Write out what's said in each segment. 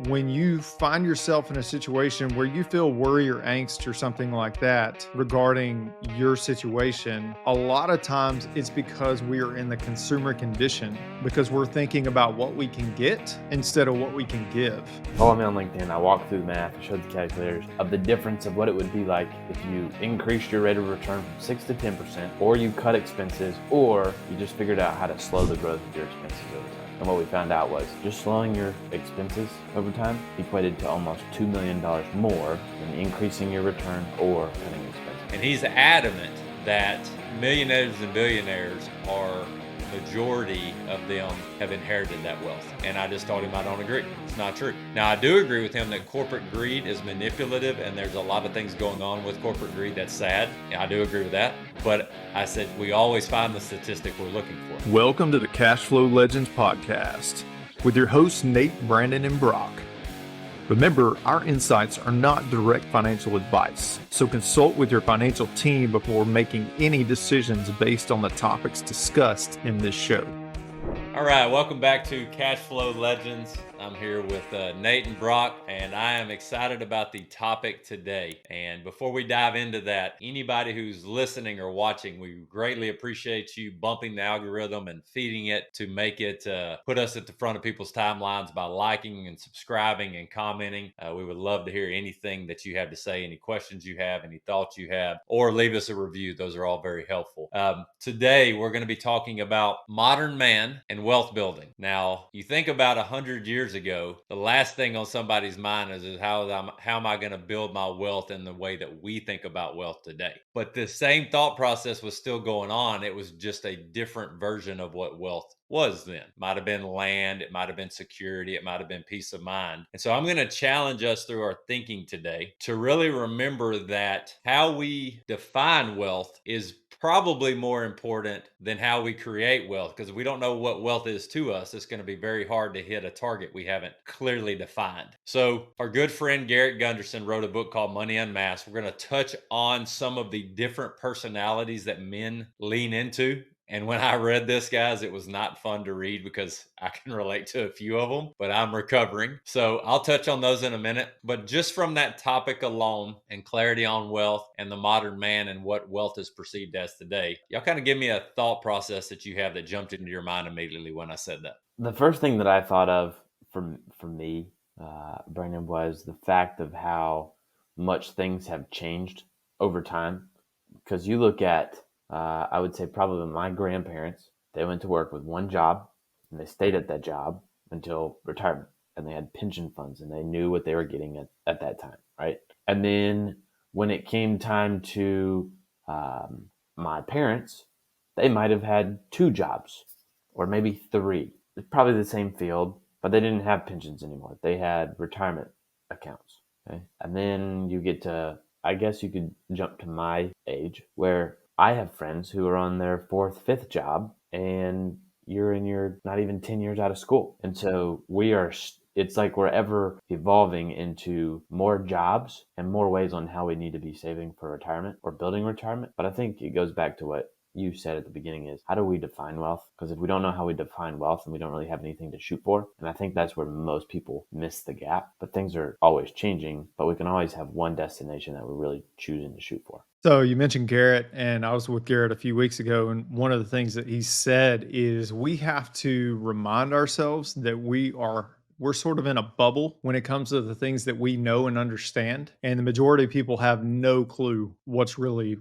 when you find yourself in a situation where you feel worry or angst or something like that regarding your situation, a lot of times it's because we are in the consumer condition because we're thinking about what we can get instead of what we can give. Follow me on LinkedIn. I walked through the math, I showed the calculators of the difference of what it would be like if you increased your rate of return from 6 to 10%, or you cut expenses, or you just figured out how to slow the growth of your expenses over time. And what we found out was just slowing your expenses over time equated to almost $2 million more than increasing your return or cutting expenses. And he's adamant that millionaires and billionaires are majority of them have inherited that wealth. And I just told him I don't agree. It's not true. Now, I do agree with him that corporate greed is manipulative, and there's a lot of things going on with corporate greed that's sad. I do agree with that. But I said we always find the statistic we're looking for. Welcome to the Cash Flow Legends podcast with your hosts, Nate, Brandon, and Brock. Remember, our insights are not direct financial advice, so consult with your financial team before making any decisions based on the topics discussed in this show. All right, welcome back to Cash Flow Legends. I'm here with Nate and Brock, and I am excited about the topic today. And before we dive into that, anybody who's listening or watching, we greatly appreciate you bumping the algorithm and feeding it to make it put us at the front of people's timelines by liking and subscribing and commenting. We would love to hear anything that you have to say, any questions you have, any thoughts you have, or leave us a review. Those are all very helpful. Today, we're going to be talking about modern man and wealth building. Now, you think about 100 years ago, the last thing on somebody's mind is how am I going to build my wealth in the way that we think about wealth today? But the same thought process was still going on. It was just a different version of what wealth was then. Might have been land, it might have been security, it might have been peace of mind. And so I'm going to challenge us through our thinking today to really remember that how we define wealth is probably more important than how we create wealth, because if we don't know what wealth is to us, it's going to be very hard to hit a target we haven't clearly defined. So our good friend Garrett Gunderson wrote a book called Money Unmasked. We're going to touch on some of the different personalities that men lean into. And when I read this, guys, it was not fun to read because I can relate to a few of them, but I'm recovering. So I'll touch on those in a minute. But just from that topic alone and clarity on wealth and the modern man and what wealth is perceived as today, y'all kind of give me a thought process that you have that jumped into your mind immediately when I said that. The first thing that I thought of from me, Brandon, was the fact of how much things have changed over time. Because you look at I would say probably my grandparents, they went to work with one job and they stayed at that job until retirement, and they had pension funds and they knew what they were getting at that time, right? And then when it came time to my parents, they might have had two jobs or maybe three. It's probably the same field, but they didn't have pensions anymore. They had retirement accounts. Okay? And then you get to, I guess you could jump to my age where I have friends who are on their fourth, fifth job, and you're in your not even 10 years out of school. And so it's like we're ever evolving into more jobs and more ways on how we need to be saving for retirement or building retirement. But I think it goes back to what you said at the beginning is, how do we define wealth? Because if we don't know how we define wealth, then we don't really have anything to shoot for. And I think that's where most people miss the gap. But things are always changing, but we can always have one destination that we're really choosing to shoot for. So you mentioned Garrett, and I was with Garrett a few weeks ago, and one of the things that he said is we have to remind ourselves that we're sort of in a bubble when it comes to the things that we know and understand, and the majority of people have no clue what's really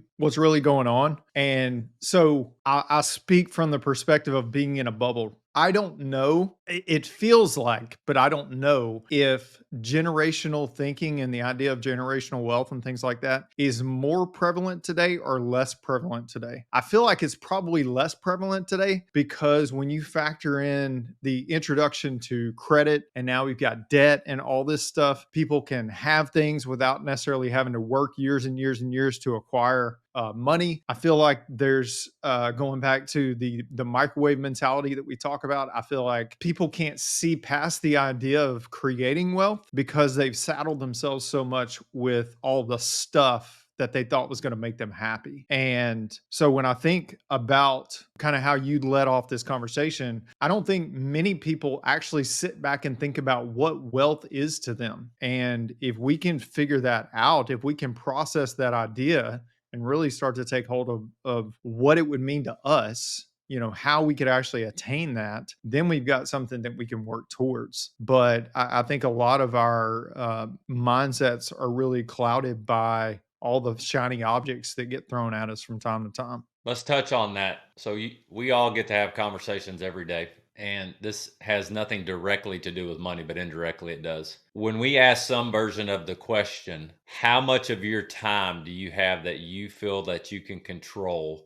going on. And so I speak from the perspective of being in a bubble. I don't know. It feels like, but I don't know if generational thinking and the idea of generational wealth and things like that is more prevalent today or less prevalent today. I feel like it's probably less prevalent today because when you factor in the introduction to credit and now we've got debt and all this stuff, people can have things without necessarily having to work years and years and years to acquire money. I feel like there's going back to the microwave mentality that we talk about. I feel like people can't see past the idea of creating wealth because they've saddled themselves so much with all the stuff that they thought was going to make them happy. And so when I think about kind of how you led off this conversation, I don't think many people actually sit back and think about what wealth is to them. And if we can figure that out, if we can process that idea and really start to take hold of what it would mean to us, how we could actually attain that, then we've got something that we can work towards. But I think a lot of our mindsets are really clouded by all the shiny objects that get thrown at us from time to time. Let's touch on that. So we all get to have conversations every day, and this has nothing directly to do with money, but indirectly it does. When we ask some version of the question, how much of your time do you have that you feel that you can control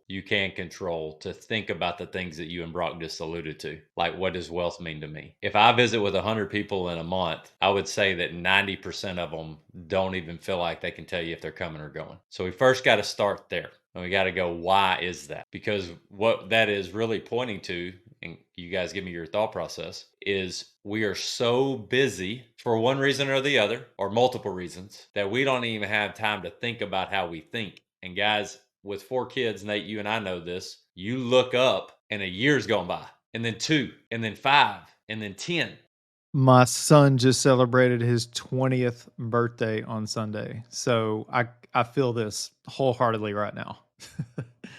to think about the things that you and Brock just alluded to? Like, what does wealth mean to me? If I visit with 100 people in a month, I would say that 90% of them don't even feel like they can tell you if they're coming or going. So we first got to start there. And we got to go, why is that? Because what that is really pointing to, and you guys give me your thought process, is we are so busy for one reason or the other, or multiple reasons, that we don't even have time to think about how we think. And guys, with 4 kids, Nate, you and I know this, you look up and a year's gone by, and then 2, and then 5, and then 10. My son just celebrated his 20th birthday on Sunday. So I feel this wholeheartedly right now.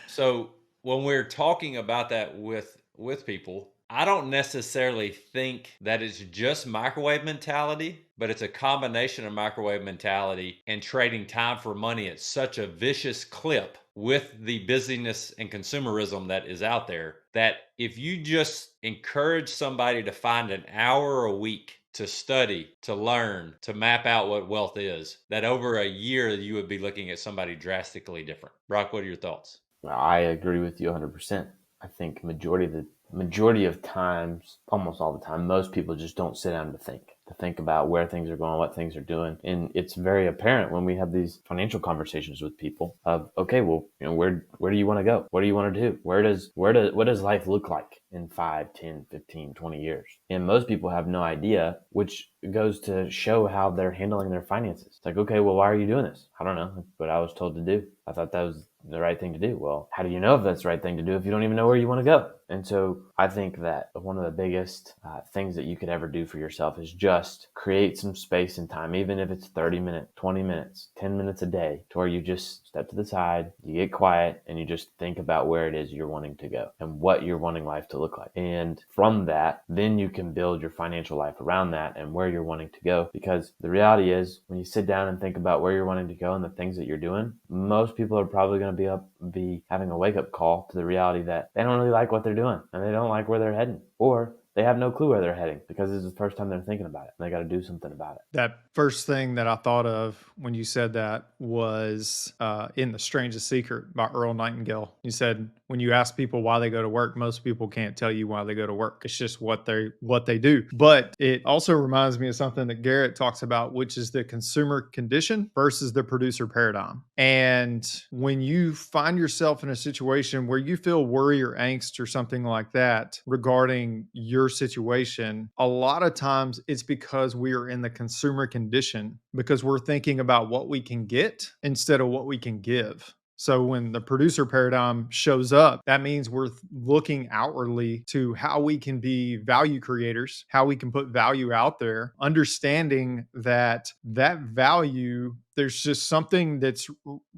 So when we're talking about that with people, I don't necessarily think that it's just microwave mentality, but it's a combination of microwave mentality and trading time for money at such a vicious clip with the busyness and consumerism that is out there, that if you just encourage somebody to find an hour a week to study, to learn, to map out what wealth is, that over a year you would be looking at somebody drastically different. Brock, what are your thoughts? I agree with you 100%. I think majority of times, almost all the time, most people just don't sit down to think about where things are going, what things are doing. And it's very apparent when we have these financial conversations with people of, okay, well, where do you want to go? What do you want to do? What does life look like in 5, 10, 15, 20 years? And most people have no idea, which goes to show how they're handling their finances. It's like, okay, well, why are you doing this? I don't know. That's what I was told to do. I thought that was the right thing to do. Well, how do you know if that's the right thing to do if you don't even know where you want to go? And so I think that one of the biggest things that you could ever do for yourself is just create some space and time, even if it's 30 minutes, 20 minutes, 10 minutes a day, to where you just step to the side, you get quiet, and you just think about where it is you're wanting to go and what you're wanting life to look like. And from that, then you can build your financial life around that and where you're wanting to go. Because the reality is, when you sit down and think about where you're wanting to go and the things that you're doing, most people are probably going to be having a wake-up call to the reality that they don't really like what they're doing and they don't like where they're heading, or they have no clue where they're heading because this is the first time they're thinking about it and they got to do something about it. That first thing that I thought of when you said that was in The Strangest Secret by Earl Nightingale. You said when you ask people why they go to work, most people can't tell you why they go to work. It's just what they do. But it also reminds me of something that Garrett talks about, which is the consumer condition versus the producer paradigm. And when you find yourself in a situation where you feel worry or angst or something like that regarding your situation, a lot of times it's because we are in the consumer condition, because we're thinking about what we can get instead of what we can give. So when the producer paradigm shows up, that means we're looking outwardly to how we can be value creators, how we can put value out there, understanding that value, there's just something that's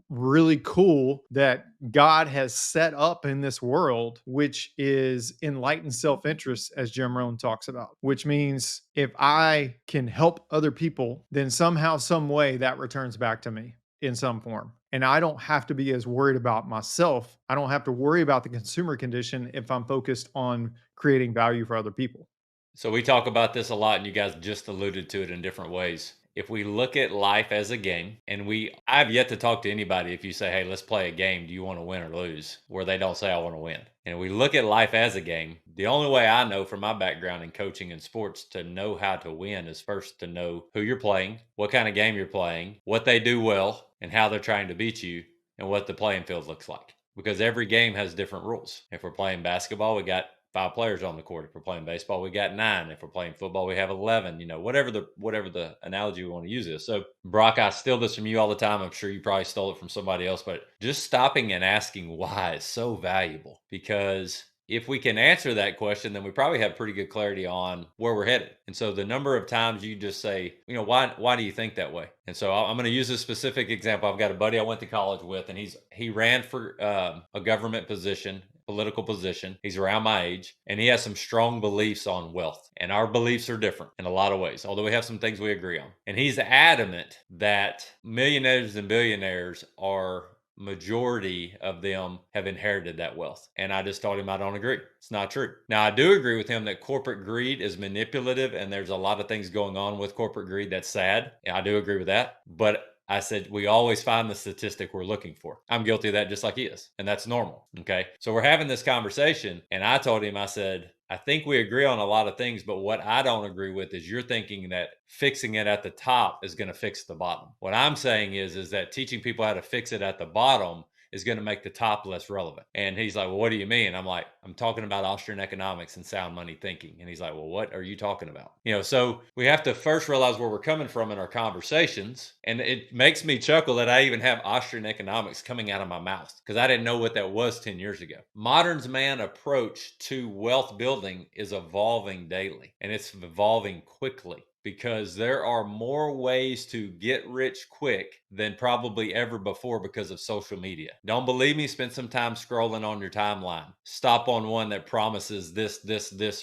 really cool that God has set up in this world, which is enlightened self interest, as Jim Rohn talks about, which means if I can help other people, then somehow, some way that returns back to me in some form. And I don't have to be as worried about myself. I don't have to worry about the consumer condition if I'm focused on creating value for other people. So we talk about this a lot, and you guys just alluded to it in different ways. If we look at life as a game, and I've yet to talk to anybody, if you say, hey, let's play a game, do you want to win or lose? Where they don't say, I want to win. And we look at life as a game. The only way I know from my background in coaching and sports to know how to win is first to know who you're playing, what kind of game you're playing, what they do well, and how they're trying to beat you, and what the playing field looks like. Because every game has different rules. If we're playing basketball, we got 5 players on the court. If we're playing baseball, we got 9. If we're playing football, we have 11. Whatever the analogy we want to use is. So, Brock, I steal this from you all the time. I'm sure you probably stole it from somebody else, but just stopping and asking why is so valuable, because if we can answer that question, then we probably have pretty good clarity on where we're headed. And so the number of times you just say, why do you think that way? And so I'm going to use a specific example. I've got a buddy I went to college with, and he ran for a government position, political position. He's around my age, and he has some strong beliefs on wealth. And our beliefs are different in a lot of ways, although we have some things we agree on. And he's adamant that millionaires and billionaires are, majority of them have inherited that wealth. And I just told him I don't agree. It's not true. Now, I do agree with him that corporate greed is manipulative, and there's a lot of things going on with corporate greed that's sad. I do agree with that. But I said, we always find the statistic we're looking for. I'm guilty of that just like he is. And that's normal. Okay. So we're having this conversation, and I told him, I said, I think we agree on a lot of things, but what I don't agree with is you're thinking that fixing it at the top is going to fix the bottom. What I'm saying is that teaching people how to fix it at the bottom is going to make the top less relevant. And he's like, well, what do you mean? I'm like, I'm talking about Austrian economics and sound money thinking. And he's like, well, what are you talking about? So we have to first realize where we're coming from in our conversations. And it makes me chuckle that I even have Austrian economics coming out of my mouth, because I didn't know what that was 10 years ago. Modern's man approach to wealth building is evolving daily, and it's evolving quickly, because there are more ways to get rich quick than probably ever before because of social media. Don't believe me? Spend some time scrolling on your timeline. Stop on one that promises this,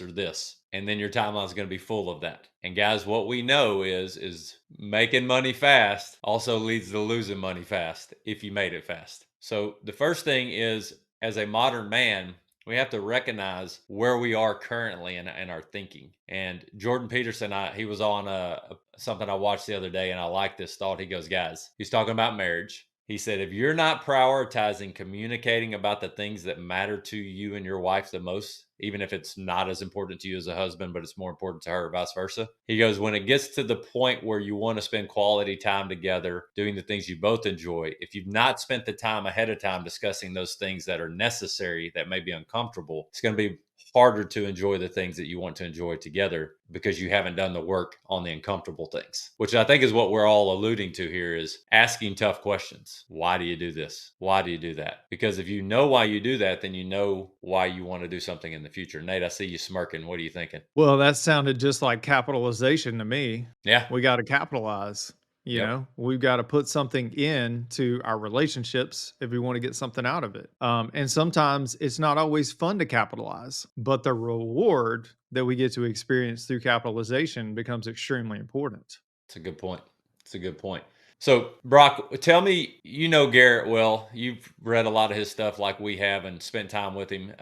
or this. And then your timeline is going to be full of that. And guys, what we know is making money fast also leads to losing money fast if you made it fast. So the first thing is, as a modern man, we have to recognize where we are currently in our thinking. And Jordan Peterson, he was on something I watched the other day, and I like this thought. He goes, guys, he's talking about marriage. He said, if you're not prioritizing communicating about the things that matter to you and your wife the most, even if it's not as important to you as a husband, but it's more important to her, vice versa. He goes, when it gets to the point where you want to spend quality time together doing the things you both enjoy, if you've not spent the time ahead of time discussing those things that are necessary, that may be uncomfortable, it's going to be harder to enjoy the things that you want to enjoy together, because you haven't done the work on the uncomfortable things, which I think is what we're all alluding to here, is asking tough questions. Why do you do this? Why do you do that? Because if you know why you do that, then you know why you want to do something in the future. Nate, I see you smirking. What are you thinking? Well, that sounded just like capitalization to me. Yeah. We got to capitalize. Yep. We've got to put something into our relationships if we want to get something out of it. And sometimes it's not always fun to capitalize, but the reward that we get to experience through capitalization becomes extremely important. It's a good point. It's a good point. So, Brock, tell me, Garrett well. You've read a lot of his stuff like we have and spent time with him.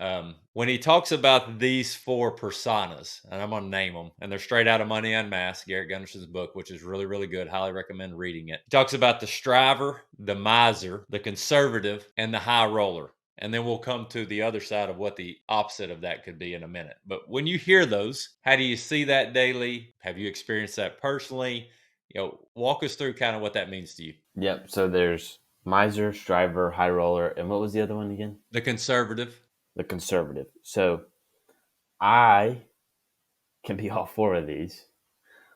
When he talks about these 4 personas, and I'm going to name them, and they're straight out of Money Unmasked, Garrett Gunderson's book, which is really, really good. Highly recommend reading it. He talks about the striver, the miser, the conservative, and the high roller. And then we'll come to the other side of what the opposite of that could be in a minute. But when you hear those, how do you see that daily? Have you experienced that personally? Walk us through kind of what that means to you. Yep. So there's miser, striver, high roller, and what was the other one again? The conservative. The conservative. So I can be all 4 of these.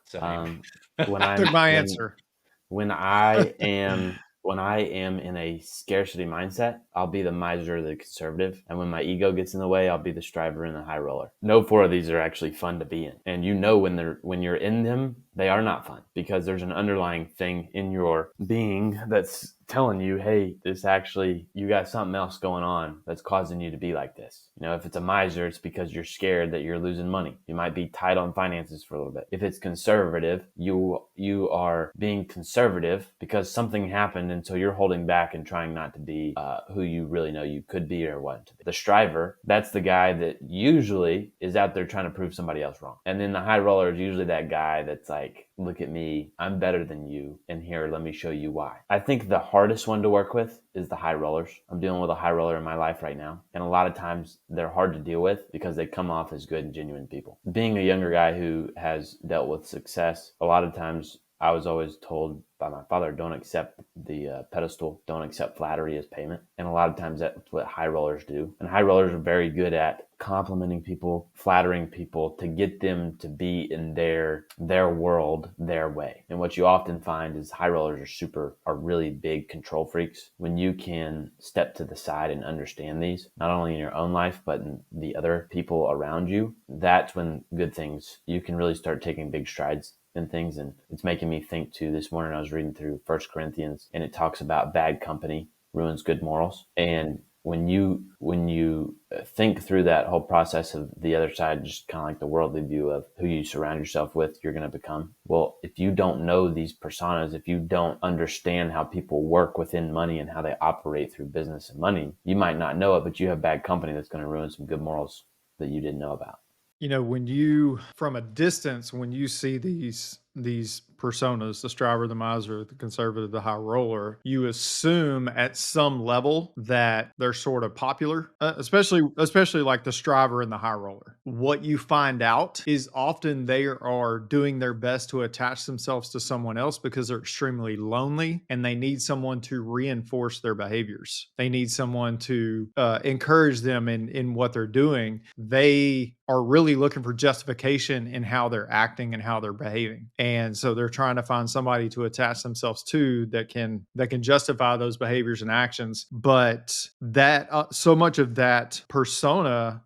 Same. When I'm Took my answer. when I am in a scarcity mindset, I'll be the miser or the conservative. And when my ego gets in the way, I'll be the striver and the high roller. No 4 of these are actually fun to be in. And when you're in them, they are not fun, because there's an underlying thing in your being that's telling you, hey, you got something else going on that's causing you to be like this. If it's a miser, it's because you're scared that you're losing money. You might be tight on finances for a little bit. If it's conservative, you are being conservative because something happened, and so you're holding back and trying not to be who you really know you could be or want to be. The striver, that's the guy that usually is out there trying to prove somebody else wrong. And then the high roller is usually that guy that's like, look at me, I'm better than you, and here, let me show you why. I think the hardest one to work with is the high rollers. I'm dealing with a high roller in my life right now, and a lot of times they're hard to deal with because they come off as good and genuine people. Being a younger guy who has dealt with success, a lot of times I was always told by my father, don't accept the pedestal, don't accept flattery as payment. And a lot of times that's what high rollers do. And high rollers are very good at complimenting people, flattering people to get them to be in their world, their way. And what you often find is high rollers are really big control freaks. When you can step to the side and understand these, not only in your own life, but in the other people around you, that's when good things, you can really start taking big strides and things. And it's making me think too. This morning I was reading through First Corinthians, and it talks about bad company ruins good morals. And when you think through that whole process of the other side, just kind of like the worldly view of who you surround yourself with, you're going to become. Well, if you don't know these personas, if you don't understand how people work within money and how they operate through business and money, you might not know it, but you have bad company that's going to ruin some good morals that you didn't know about. When you from a distance, when you see these personas, the striver, the miser, the conservative, the high roller, you assume at some level that they're sort of popular, especially like the striver and the high roller. What you find out is often they are doing their best to attach themselves to someone else because they're extremely lonely and they need someone to reinforce their behaviors. They need someone to encourage them in what they're doing. They are really looking for justification in how they're acting and how they're behaving. And so they're trying to find somebody to attach themselves to that can justify those behaviors and actions. But that so much of that persona,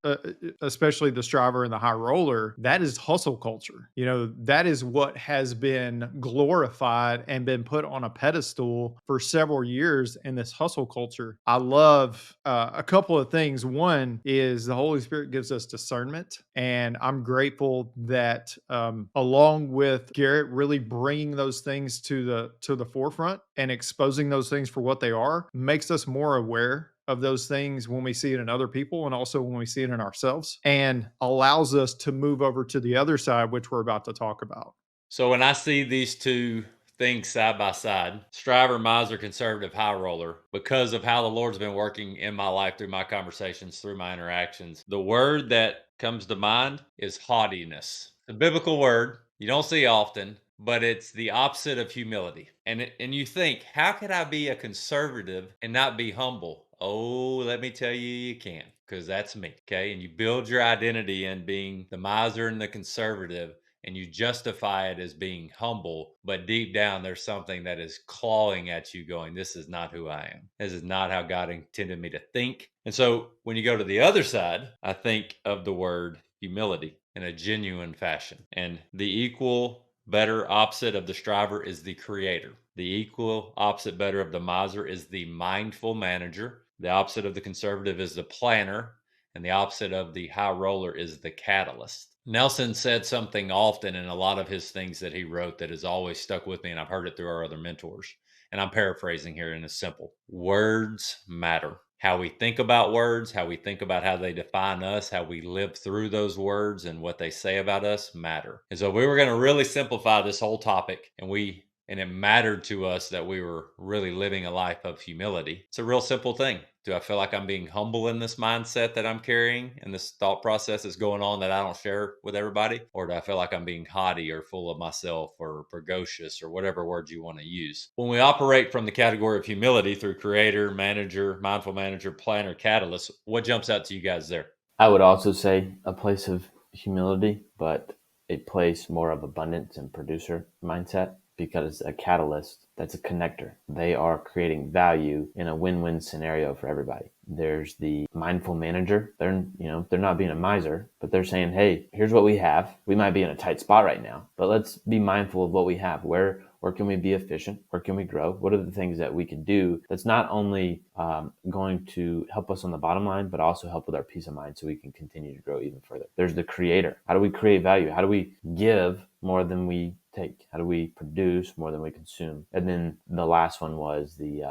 especially the striver and the high roller, that is hustle culture. That is what has been glorified and been put on a pedestal for several years in this hustle culture. I love a couple of things. One is the Holy Spirit gives us discernment, and I'm grateful that along with Garrett really bringing those things to the forefront and exposing those things for what they are makes us more aware of those things when we see it in other people and also when we see it in ourselves, and allows us to move over to the other side, which we're about to talk about. So when I see these two things side by side, striver, miser, conservative, high roller, because of how the Lord's been working in my life through my conversations, through my interactions, the word that comes to mind is haughtiness. The biblical word you don't see often, but it's the opposite of humility. And you think, how could I be a conservative and not be humble? Oh, let me tell you, you can, because that's me. Okay. And you build your identity in being the miser and the conservative, and you justify it as being humble, but deep down there's something that is clawing at you going, this is not who I am. This is not how God intended me to think. And so when you go to the other side, I think of the word humility in a genuine fashion. And the equal better opposite of the striver is the creator. The equal opposite better of the miser is the mindful manager. The opposite of the conservative is the planner. And the opposite of the high roller is the catalyst. Nelson said something often in a lot of his things that he wrote that has always stuck with me, and I've heard it through our other mentors. And I'm paraphrasing here, and it's simple. Words matter. How we think about words, how we think about how they define us, how we live through those words and what they say about us matter. And so we were going to really simplify this whole topic, and it mattered to us that we were really living a life of humility. It's a real simple thing. Do I feel like I'm being humble in this mindset that I'm carrying and this thought process that's going on that I don't share with everybody? Or do I feel like I'm being haughty or full of myself or precocious or whatever words you want to use? When we operate from the category of humility through creator, manager, mindful manager, planner, catalyst, what jumps out to you guys there? I would also say a place of humility, but a place more of abundance and producer mindset, because a catalyst, that's a connector. They are creating value in a win-win scenario for everybody. There's the mindful manager. They're not being a miser, but they're saying, hey, here's what we have. We might be in a tight spot right now, but let's be mindful of what we have. Where can we be efficient? Where can we grow? What are the things that we can do that's not only going to help us on the bottom line, but also help with our peace of mind so we can continue to grow even further? There's the creator. How do we create value? How do we give more than we take? How do we produce more than we consume? And then the last one was the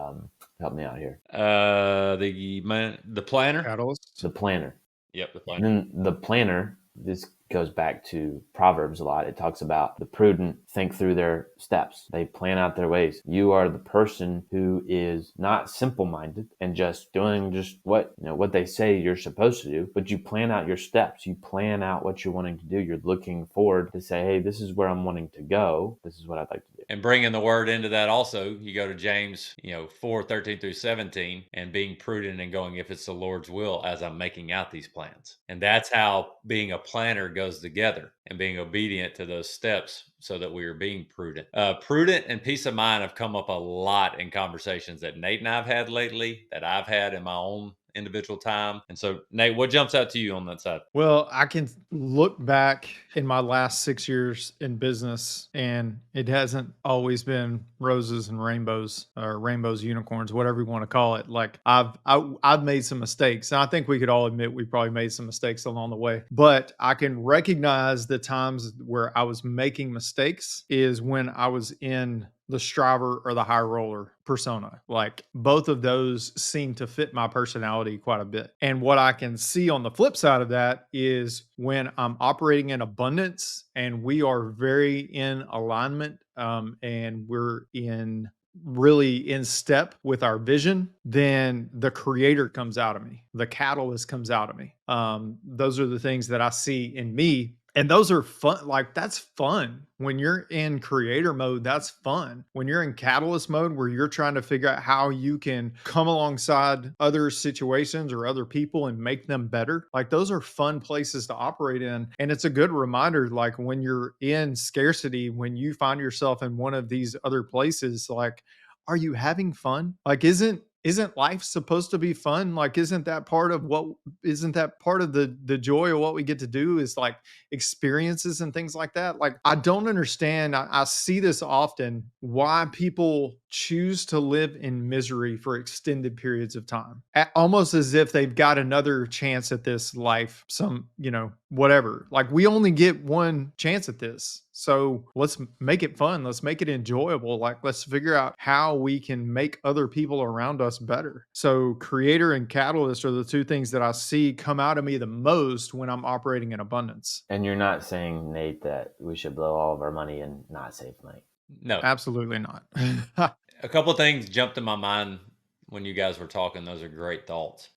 help me out here. The planner. Catalyst. The planner. Yep, the And planner. then the planner is goes back to Proverbs a lot. It talks about the prudent think through their steps. They plan out their ways. You are the person who is not simple-minded and just doing just what they say you're supposed to do, but you plan out your steps. You plan out what you're wanting to do. You're looking forward to say, hey, this is where I'm wanting to go. This is what I'd like to do. And bringing the word into that also, you go to James, 4:13 through 17, and being prudent and going, if it's the Lord's will, as I'm making out these plans. And that's how being a planner goes together, and being obedient to those steps so that we are being prudent. Prudent and peace of mind have come up a lot in conversations that Nate and I've had lately, that I've had in my own individual time. And so, Nate, what jumps out to you on that side? Well, I can look back in my last 6 years in business, and it hasn't always been roses and rainbows, or rainbows, unicorns, whatever you want to call it. Like I've made some mistakes, and I think we could all admit we probably made some mistakes along the way. But I can recognize the times where I was making mistakes is when I was in the striver or the high roller persona. Like both of those seem to fit my personality quite a bit. And what I can see on the flip side of that is when I'm operating in abundance and we are very in alignment, and we're in really in step with our vision, then the creator comes out of me, the catalyst comes out of me. Those are the things that I see in me, and those are fun. Like that's fun when you're in creator mode. That's fun when you're in catalyst mode, where you're trying to figure out how you can come alongside other situations or other people and make them better. Like those are fun places to operate in. And it's a good reminder, like when you're in scarcity, when you find yourself in one of these other places, like, are you having fun? Like, isn't life supposed to be fun? Like, isn't that part of the joy of what we get to do is like experiences and things like that? Like, I don't understand. I see this often, why people choose to live in misery for extended periods of time, almost as if they've got another chance at this life, whatever. Like, we only get one chance at this. So let's make it fun. Let's make it enjoyable. Like, let's figure out how we can make other people around us better. So, creator and catalyst are the two things that I see come out of me the most when I'm operating in abundance. And you're not saying, Nate, that we should blow all of our money and not save money. No. Absolutely not. A couple of things jumped in my mind when you guys were talking. Those are great thoughts.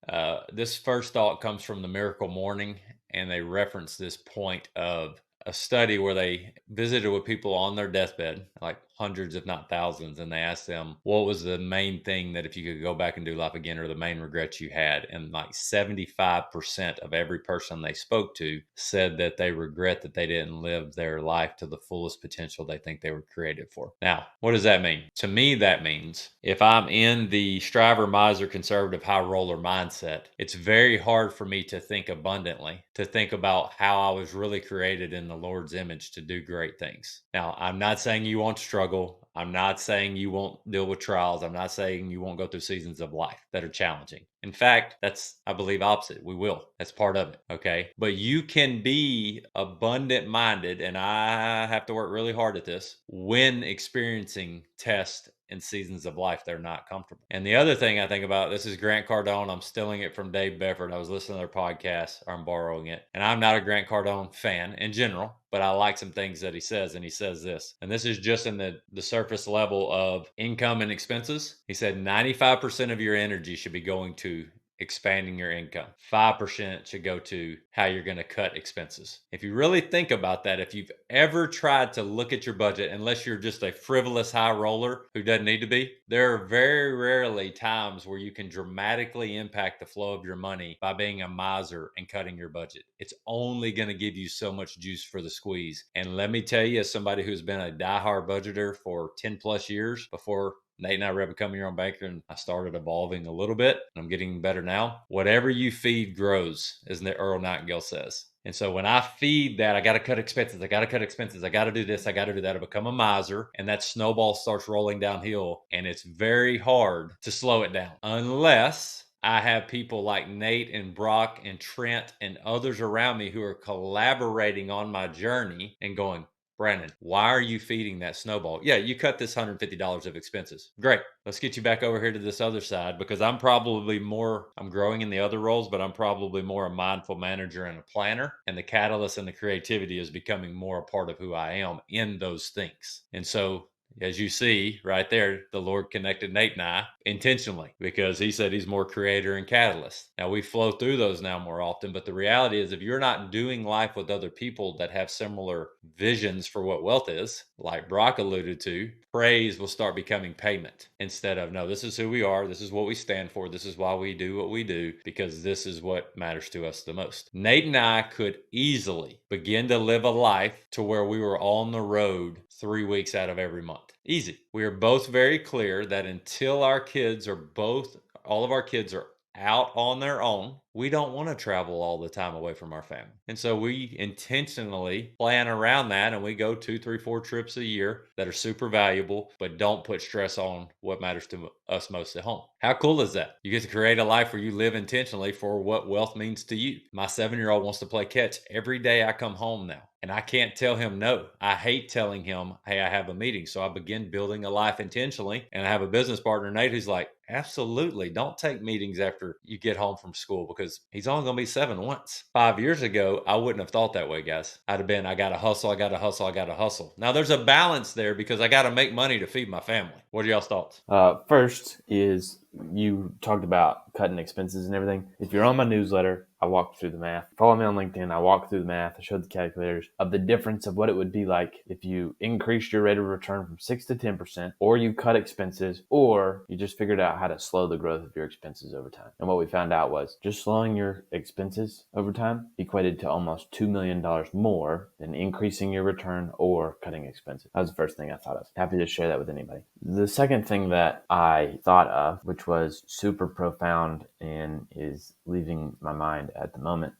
This first thought comes from the Miracle Morning, and they reference this point of a study where they visited with people on their deathbed, like hundreds, if not thousands, and they asked them what was the main thing that if you could go back and do life again, or the main regrets you had. And like 75% of every person they spoke to said that they regret that they didn't live their life to the fullest potential they think they were created for. Now, what does that mean? To me, that means if I'm in the striver, miser, conservative, high roller mindset, it's very hard for me to think abundantly, to think about how I was really created in the Lord's image to do great things. Now, I'm not saying you won't struggle. I'm not saying you won't deal with trials. I'm not saying you won't go through seasons of life that are challenging. In fact, that's, I believe, opposite. We will. That's part of it. Okay. But you can be abundant minded, and I have to work really hard at this when experiencing tests and seasons of life that are not comfortable. And the other thing I think about, this is Grant Cardone. I'm stealing it from Dave Befford. I was listening to their podcast, or I'm borrowing it. And I'm not a Grant Cardone fan in general, but I like some things that he says. And he says this, and this is just in the surface level of income and expenses. He said 95% of your energy should be going to expanding your income. 5% should go to how you're going to cut expenses. If you really think about that, if you've ever tried to look at your budget, unless you're just a frivolous high roller who doesn't need to be, there are very rarely times where you can dramatically impact the flow of your money by being a miser and cutting your budget. It's only going to give you so much juice for the squeeze. And let me tell you, as somebody who's been a diehard budgeter for 10 plus years before Nate and I were becoming your own banker, and I started evolving a little bit. And I'm getting better now. Whatever you feed grows, as Earl Nightingale says. And so when I feed that, I got to cut expenses. I got to cut expenses. I got to do this. I got to do that. I become a miser, and that snowball starts rolling downhill. And it's very hard to slow it down unless I have people like Nate and Brock and Trent and others around me who are collaborating on my journey and going, Brandon, why are you feeding that snowball? Yeah, you cut this $150 of expenses. Great. Let's get you back over here to this other side, because I'm growing in the other roles, but I'm probably more a mindful manager and a planner. And the catalyst and the creativity is becoming more a part of who I am in those things. And so, as you see right there, the Lord connected Nate and I intentionally, because he said he's more creator and catalyst. Now we flow through those now more often, but the reality is, if you're not doing life with other people that have similar visions for what wealth is, like Brock alluded to, praise will start becoming payment instead of, no, this is who we are, this is what we stand for, this is why we do what we do, because this is what matters to us the most. Nate and I could easily begin to live a life to where we were on the road 3 weeks out of every month. Easy. We are both very clear that until all of our kids are out on their own, we don't want to travel all the time away from our family. And so we intentionally plan around that, and we go 2, 3, 4 trips a year that are super valuable, but don't put stress on what matters to us most at home. How cool is that? You get to create a life where you live intentionally for what wealth means to you. My 7-year-old wants to play catch every day I come home now. And I can't tell him no. I hate telling him, hey, I have a meeting. So I begin building a life intentionally. And I have a business partner, Nate, who's like, absolutely, don't take meetings after you get home from school, because he's only going to be 7 once. 5 years ago, I wouldn't have thought that way, guys. I'd have been, I got to hustle, I got to hustle, I got to hustle. Now there's a balance there, because I got to make money to feed my family. What are y'all's thoughts? First is, you talked about cutting expenses and everything. If you're on my newsletter, I walk through the math. Follow me on LinkedIn. I walk through the math. I showed the calculators of the difference of what it would be like if you increased your rate of return from 6 to 10%, or you cut expenses, or you just figured out how to slow the growth of your expenses over time. And what we found out was just slowing your expenses over time equated to almost $2 million more than increasing your return or cutting expenses. That was the first thing I thought of. Happy to share that with anybody. The second thing that I thought of, which was super profound and is leaving my mind at the moment.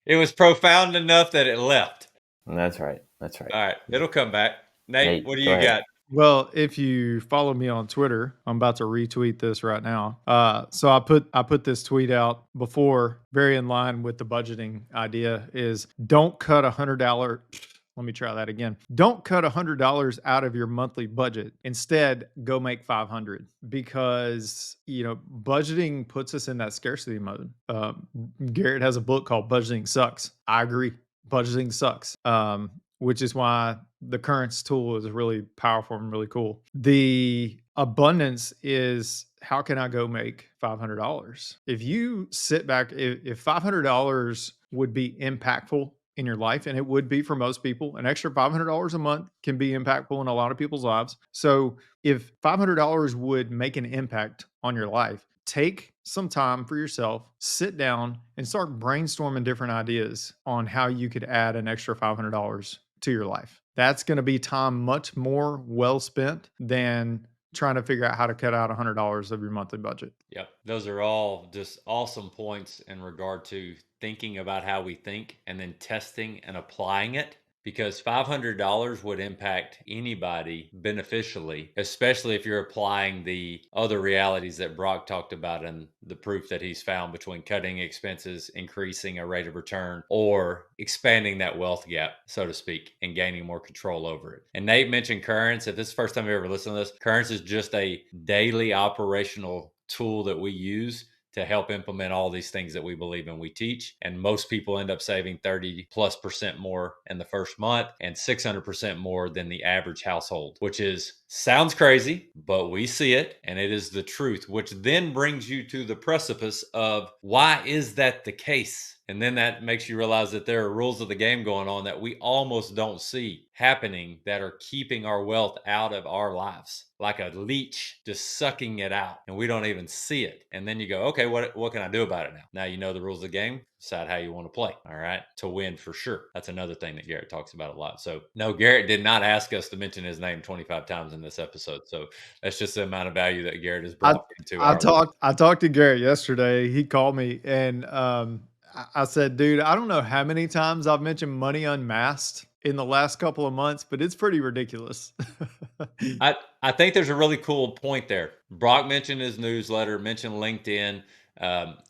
It was profound enough that it left. That's right. That's right. All right. It'll come back. Nate, what do you got? Well, if you follow me on Twitter, I'm about to retweet this right now. So I put this tweet out before, very in line with the budgeting idea, is don't cut $100. Let me try that again. Don't cut $100 out of your monthly budget. Instead, go make 500, because budgeting puts us in that scarcity mode. Garrett has a book called Budgeting Sucks. I agree. Budgeting sucks. Which is why the currents tool is really powerful and really cool. The abundance is, how can I go make $500? If you sit back, if $500 would be impactful in your life, and it would be for most people, an extra $500 a month can be impactful in a lot of people's lives. So if $500 would make an impact on your life, take some time for yourself, sit down and start brainstorming different ideas on how you could add an extra $500 to your life. That's going to be time much more well spent than trying to figure out how to cut out $100 of your monthly budget. Yep. Those are all just awesome points in regard to thinking about how we think and then testing and applying it, because $500 would impact anybody beneficially, especially if you're applying the other realities that Brock talked about and the proof that he's found between cutting expenses, increasing a rate of return, or expanding that wealth gap, so to speak, and gaining more control over it. And Nate mentioned Currents. If this is the first time you ever listened to this, Currents is just a daily operational tool that we use to help implement all these things that we believe in, we teach. And most people end up saving 30+% more in the first month and 600% more than the average household, which sounds crazy, but we see it, and it is the truth, which then brings you to the precipice of, why is that the case? And then that makes you realize that there are rules of the game going on that we almost don't see happening, that are keeping our wealth out of our lives, like a leech just sucking it out, and we don't even see it. And then you go, okay, what can I do about it now? Now you know the rules of the game. Decide how you want to play, all right, to win for sure. That's another thing that Garrett talks about a lot. So no, Garrett did not ask us to mention his name 25 times in this episode. So that's just the amount of value that Garrett has brought into our life. I talked to Garrett yesterday. He called me, and I said, dude, I don't know how many times I've mentioned Money Unmasked in the last couple of months, but it's pretty ridiculous. I think there's a really cool point there. Brock mentioned his newsletter, mentioned LinkedIn.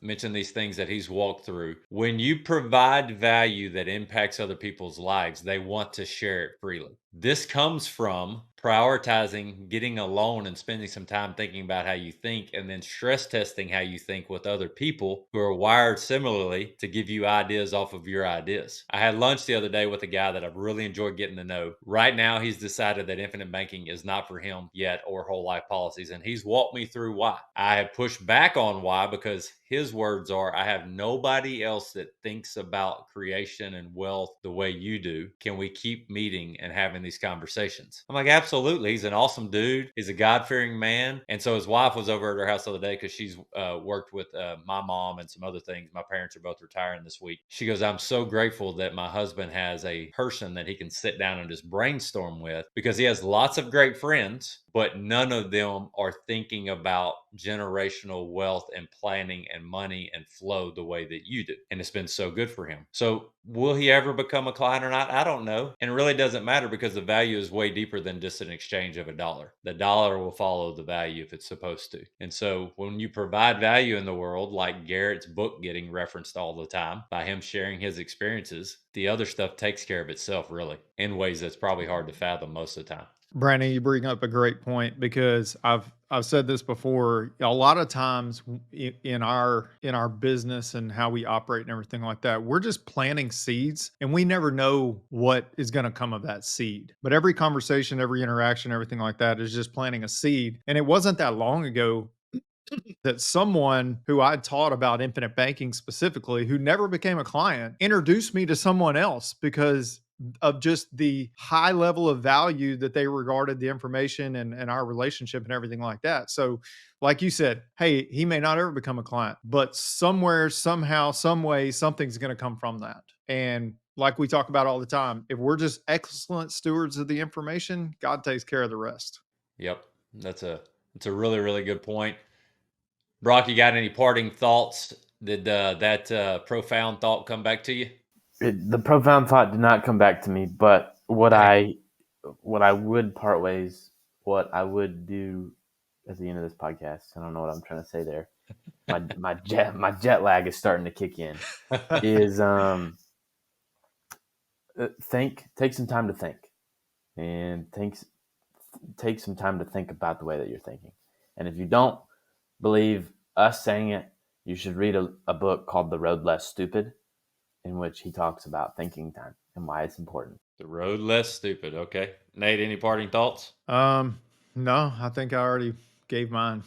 mentioned these things that he's walked through. When you provide value that impacts other people's lives, they want to share it freely. This comes from prioritizing getting alone and spending some time thinking about how you think, and then stress testing how you think with other people who are wired similarly to give you ideas off of your ideas. I had lunch the other day with a guy that I've really enjoyed getting to know. Right now, he's decided that infinite banking is not for him yet, or whole life policies, and he's walked me through why. I have pushed back on why, because his words are, I have nobody else that thinks about creation and wealth the way you do. Can we keep meeting and having these conversations? I'm like, absolutely. He's an awesome dude. He's a God-fearing man. And so his wife was over at her house the other day because she's worked with my mom and some other things. My parents are both retiring this week. She goes, I'm so grateful that my husband has a person that he can sit down and just brainstorm with, because he has lots of great friends, but none of them are thinking about generational wealth and planning and money and flow the way that you do. And it's been so good for him. So will he ever become a client or not? I don't know. And it really doesn't matter, because the value is way deeper than just an exchange of a dollar. The dollar will follow the value if it's supposed to. And so when you provide value in the world, like Garrett's book getting referenced all the time by him sharing his experiences, the other stuff takes care of itself, really, in ways that's probably hard to fathom most of the time. Brandon, you bring up a great point, because I've said this before. A lot of times in our business and how we operate and everything like that, we're just planting seeds, and we never know what is going to come of that seed. But every conversation, every interaction, everything like that is just planting a seed. And it wasn't that long ago that someone who I taught about infinite banking specifically, who never became a client, introduced me to someone else because of just the high level of value that they regarded the information and our relationship and everything like that. So, like you said, hey, he may not ever become a client, but somewhere, somehow, some way, something's going to come from that. And like we talk about all the time, if we're just excellent stewards of the information, God takes care of the rest. Yep. That's a really, really good point. Brock, you got any parting thoughts? Did that profound thought come back to you? The profound thought did not come back to me, but Dang. what I would part ways, what I would do at the end of this podcast, I don't know what I'm trying to say there. My jet lag is starting to kick in. Is take some time to think, and take some time to think about the way that you're thinking. And if you don't believe us saying it, you should read a book called The Road Less Stupid, in which he talks about thinking time and why it's important. The road less stupid. Okay. Nate, any parting thoughts? No, I think I already gave mine.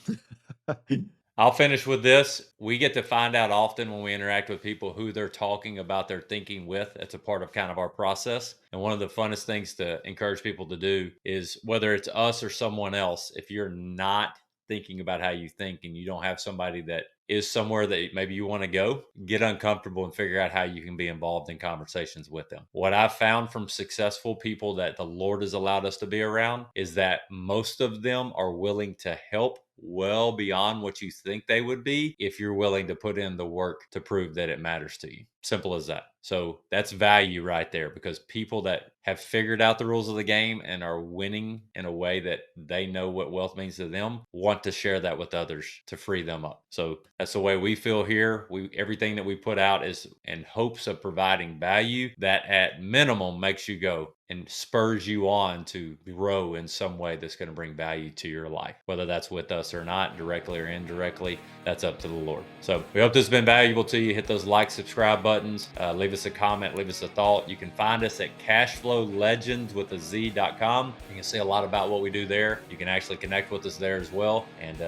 I'll finish with this. We get to find out often when we interact with people who they're talking about their thinking with. It's a part of kind of our process. And one of the funnest things to encourage people to do is, whether it's us or someone else, if you're not thinking about how you think and you don't have somebody that is somewhere that maybe you want to go, get uncomfortable and figure out how you can be involved in conversations with them. What I've found from successful people that the Lord has allowed us to be around is that most of them are willing to help well beyond what you think they would be, if you're willing to put in the work to prove that it matters to you. Simple as that. So that's value right there, because people that have figured out the rules of the game and are winning in a way that they know what wealth means to them want to share that with others to free them up. So that's the way we feel here. Everything that we put out is in hopes of providing value that at minimum makes you go and spurs you on to grow in some way that's going to bring value to your life. Whether that's with us or not, directly or indirectly, that's up to the Lord. So we hope this has been valuable to you. Hit those like, subscribe buttons. Leave us a comment, leave us a thought. You can find us at cashflowlegends.com. You can see a lot about what we do there. You can actually connect with us there as well. And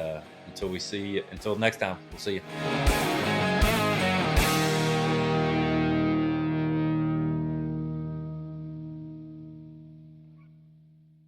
until next time, we'll see you.